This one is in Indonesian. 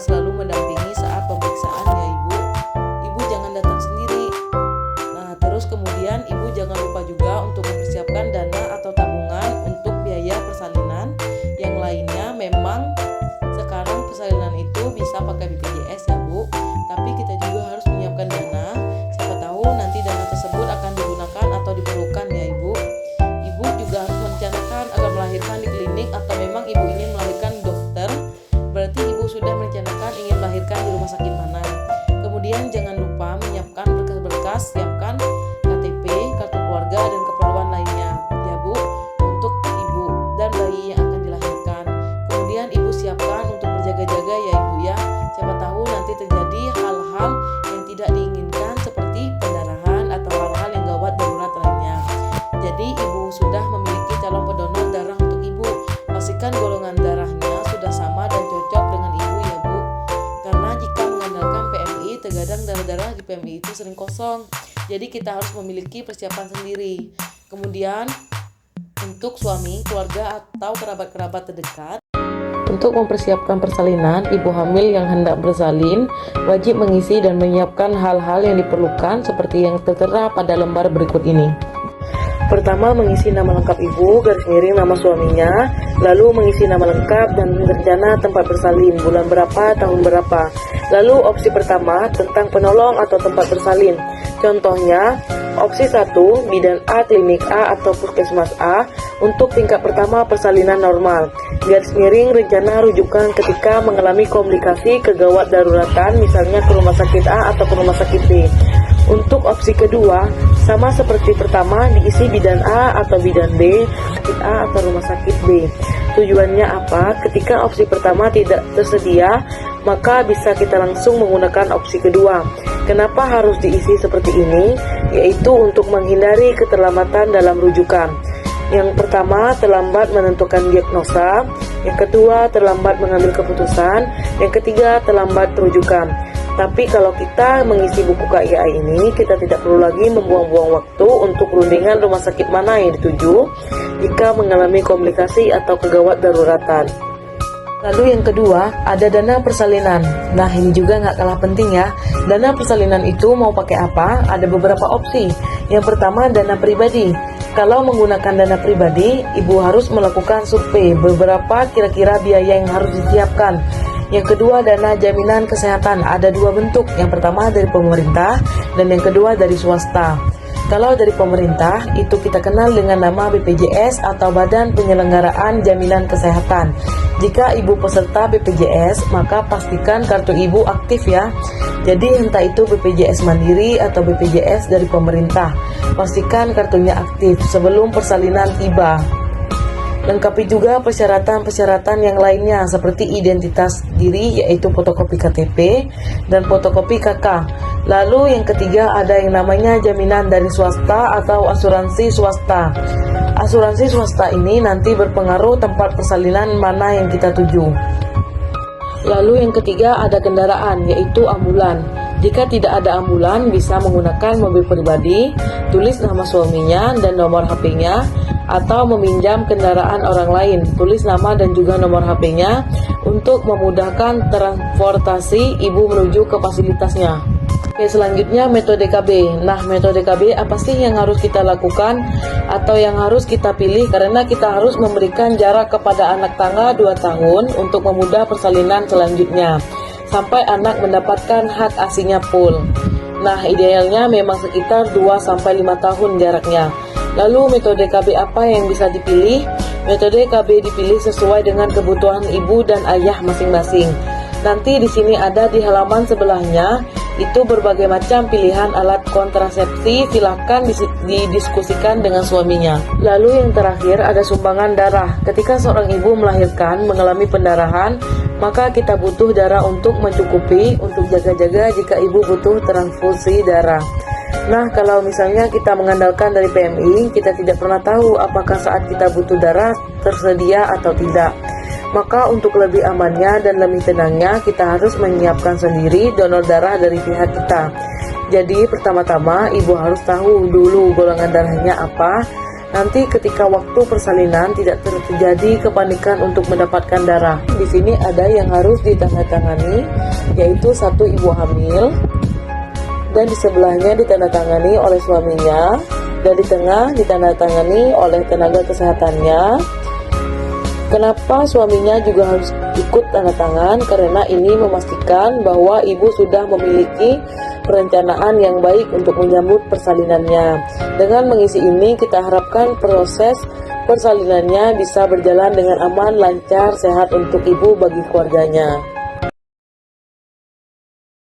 selalu mendampingi saat pemeriksaan ya Ibu. Ibu jangan datang sendiri. Nah, terus kemudian Ibu jangan lupa juga untuk mempersiapkan dana atau tabungan untuk biaya persalinan. Yang lainnya memang sekarang persalinan itu bisa pakai BPJS ya Bu, tapi kita juga harus menyiapkan dana. Siapa tahu nanti dana tersebut akan digunakan atau diperlukan ya Ibu. Ibu juga harus merencanakan agar melahirkan di klinik atau memang Ibu ingin melahirkan di dokter. Berarti Ibu sudah merencanakan ingin melahirkan di rumah sakit mana. Kemudian jangan lupa menyiapkan berkas-berkas, siapkan KTP, kartu keluarga, dan keperluan lainnya ya Bu, untuk Ibu dan bayi yang akan dilahirkan. Kemudian Ibu siapkan untuk berjaga-jaga ya Ibu ya. Siapa tahu nanti terjadi hal-hal yang tidak diinginkan seperti pendarahan atau hal-hal yang gawat darurat lainnya. Jadi Ibu sudah memiliki calon pendonor darah untuk Ibu. Pastikan golongan darahnya sudah sama dan cocok dengan Ibu ya Bu. Karena jika mengandalkan PMI, terkadang darah-darah di PMI itu sering kosong. Jadi kita harus memiliki persiapan sendiri. Kemudian untuk suami, keluarga, atau kerabat-kerabat terdekat, untuk mempersiapkan persalinan, ibu hamil yang hendak bersalin wajib mengisi dan menyiapkan hal-hal yang diperlukan seperti yang tertera pada lembar berikut ini. Pertama, mengisi nama lengkap ibu, garis miring nama suaminya, lalu mengisi nama lengkap dan rencana tempat bersalin, bulan berapa, tahun berapa. Lalu opsi pertama tentang penolong atau tempat bersalin. Contohnya, opsi 1, bidan A, klinik A atau puskesmas A untuk tingkat pertama persalinan normal. Garis miring rencana rujukan ketika mengalami komplikasi kegawat daruratan, misalnya ke rumah sakit A atau ke rumah sakit B. Untuk opsi kedua, sama seperti pertama, diisi bidan A atau bidan B, sakit A atau rumah sakit B. Tujuannya apa? Ketika opsi pertama tidak tersedia, maka bisa kita langsung menggunakan opsi kedua. Kenapa harus diisi seperti ini? Yaitu untuk menghindari keterlambatan dalam rujukan. Yang pertama, terlambat menentukan diagnosa. Yang kedua, terlambat mengambil keputusan. Yang ketiga, terlambat rujukan. Tapi kalau kita mengisi buku KIA ini, kita tidak perlu lagi membuang-buang waktu untuk rundingan rumah sakit mana yang dituju jika mengalami komplikasi atau kegawat daruratan. Lalu yang kedua, ada dana persalinan. Nah, ini juga nggak kalah penting ya. Dana persalinan itu mau pakai apa? Ada beberapa opsi. Yang pertama, dana pribadi. Kalau menggunakan dana pribadi, ibu harus melakukan survei beberapa kira-kira biaya yang harus disiapkan. Yang kedua, dana jaminan kesehatan. Ada dua bentuk. Yang pertama dari pemerintah dan yang kedua dari swasta. Kalau dari pemerintah, itu kita kenal dengan nama BPJS atau Badan Penyelenggaraan Jaminan Kesehatan. Jika ibu peserta BPJS, maka pastikan kartu ibu aktif ya. Jadi entah itu BPJS Mandiri atau BPJS dari pemerintah, pastikan kartunya aktif sebelum persalinan tiba. Lengkapi juga persyaratan-persyaratan yang lainnya seperti identitas diri, yaitu fotokopi KTP dan fotokopi KK. Lalu yang ketiga ada yang namanya jaminan dari swasta atau asuransi swasta. Asuransi swasta ini nanti berpengaruh tempat persalinan mana yang kita tuju. Lalu yang ketiga ada kendaraan, yaitu ambulan. Jika tidak ada ambulan, bisa menggunakan mobil pribadi, tulis nama suaminya dan nomor HP-nya, atau meminjam kendaraan orang lain, tulis nama dan juga nomor HP-nya untuk memudahkan transportasi ibu menuju ke fasilitasnya. Oke, selanjutnya metode KB. Nah, metode KB apa sih yang harus kita lakukan atau yang harus kita pilih? Karena kita harus memberikan jarak kepada anak tangga 2 tahun untuk memudah persalinan selanjutnya sampai anak mendapatkan hak asinya full. Nah, idealnya memang sekitar 2-5 tahun jaraknya. Lalu metode KB apa yang bisa dipilih? Metode KB dipilih sesuai dengan kebutuhan ibu dan ayah masing-masing. Nanti di sini ada di halaman sebelahnya, itu berbagai macam pilihan alat kontrasepsi, silahkan didiskusikan dengan suaminya. Lalu yang terakhir ada sumbangan darah. Ketika seorang ibu melahirkan mengalami pendarahan, maka kita butuh darah untuk mencukupi, untuk jaga-jaga jika ibu butuh transfusi darah. Nah, kalau misalnya kita mengandalkan dari PMI, kita tidak pernah tahu apakah saat kita butuh darah tersedia atau tidak. Maka untuk lebih amannya dan lebih tenangnya, kita harus menyiapkan sendiri donor darah dari pihak kita. Jadi pertama-tama ibu harus tahu dulu golongan darahnya apa, Nanti ketika waktu persalinan tidak terjadi kepanikan untuk mendapatkan darah. Di sini ada yang harus ditandatangani, yaitu satu ibu hamil, dan di sebelahnya ditandatangani oleh suaminya, dan di tengah ditandatangani oleh tenaga kesehatannya. Kenapa suaminya juga harus ikut tanda tangan? Karena ini memastikan bahwa ibu sudah memiliki perencanaan yang baik untuk menyambut persalinannya. Dengan mengisi ini, kita harapkan proses persalinannya bisa berjalan dengan aman, lancar, sehat untuk ibu bagi keluarganya.